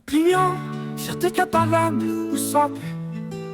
Pliant, fierté catalane, où ça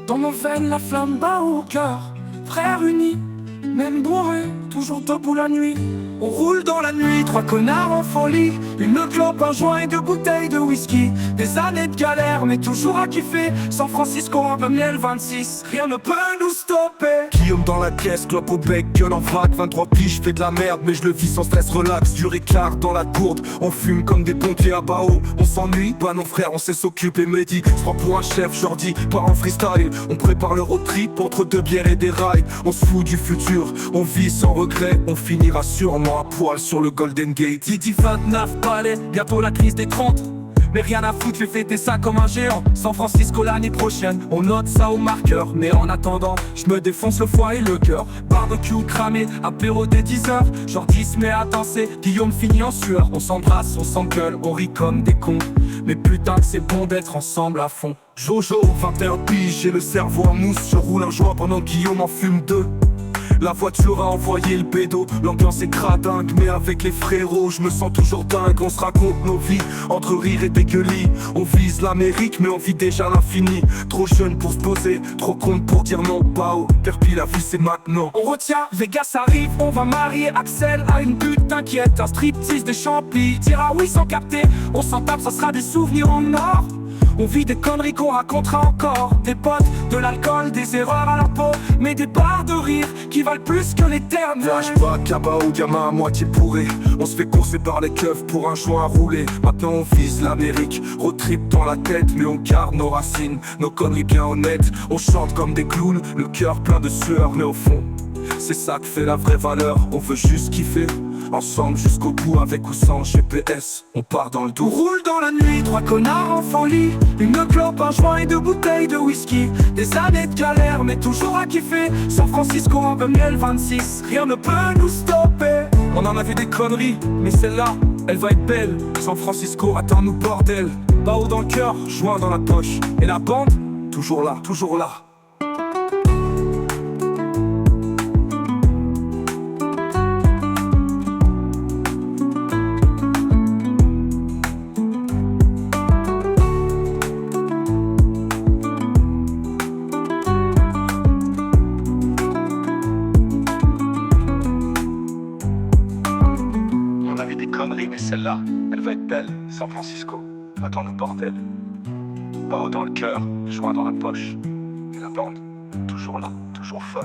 dans nos veines la flamme bat au cœur. Frères unis, même bourrés, toujours debout la nuit. On roule dans la nuit, trois connards en folie. Une clope, un joint et deux bouteilles de whisky. Des années de galère, mais toujours à kiffer. San Francisco, un peu miel 26, rien ne peut nous stopper. Guillaume dans la caisse, clope au bec, gueule en vrac. 23 piges, fais de la merde, mais je le vis sans stress, relax. Du Ricard dans la gourde, on fume comme des pompiers à Bao. On s'ennuie, bah non frère, on sait s'occuper. Mehdi se prend pour un chef, Jordi, pas en freestyle. On prépare le road trip entre deux bières et des rails. On se fout du futur, on vit sans regret. On finira sûrement à poil sur le Golden Gate. Didi 29 palais, bientôt la crise des 30. Mais rien à foutre, je vais fêter ça comme un géant. San Francisco l'année prochaine, on note ça au marqueur. Mais en attendant, je me défonce le foie et le cœur. Barbecue cramé, apéro dès 10h. Jordi se met à danser, Guillaume finit en sueur. On s'embrasse, on s'engueule, on rit comme des cons. Mais putain que c'est bon d'être ensemble à fond. Jojo, 21 piges, j'ai le cerveau en mousse. Je roule un joint pendant que Guillaume en fume deux. La voiture a envoyé le bédo, l'ambiance est gradingue. Mais avec les frérots, je me sens toujours dingue. On se raconte nos vies, entre rire et dégueulis. On vise l'Amérique, mais on vit déjà l'infini. Trop jeune pour se poser, trop con pour dire non. Pao, Perpi, la vie c'est maintenant. On retient, Vegas arrive, on va marier Axel à une pute t'inquiète. Un striptease de Champy, dira oui sans capter. On s'en tape, ça sera des souvenirs en or. On vit des conneries qu'on racontera encore. Des potes, de l'alcool, des erreurs à la peau. Mais des barres de rire qui valent plus que l'éternel. Flashback, Cabao, gamin à moitié bourré. On se fait courser par les keufs pour un joint à rouler. Maintenant on vise l'Amérique, road trip dans la tête. Mais on garde nos racines, nos conneries bien honnêtes. On chante comme des clowns, le cœur plein de sueur. Mais au fond, c'est ça que fait la vraie valeur. On veut juste kiffer, ensemble jusqu'au bout, avec ou sans GPS. On part dans le On doux. roule dans la nuit, trois connards en folie. Une clope, un joint et deux bouteilles de whisky. Des années de galère, mais toujours à kiffer. San Francisco, un peu miel 26, rien ne peut nous stopper. On en a vu des conneries, mais celle-là, elle va être belle. San Francisco, attends-nous bordel. Bao dans le cœur, joint dans la poche. Et la bande, toujours là, toujours là. On a vu des conneries, mais celle-là, elle va être belle. San Francisco, attends-nous bordel. Bao dans le cœur, joint dans la poche. Et la bande, toujours là, toujours fun.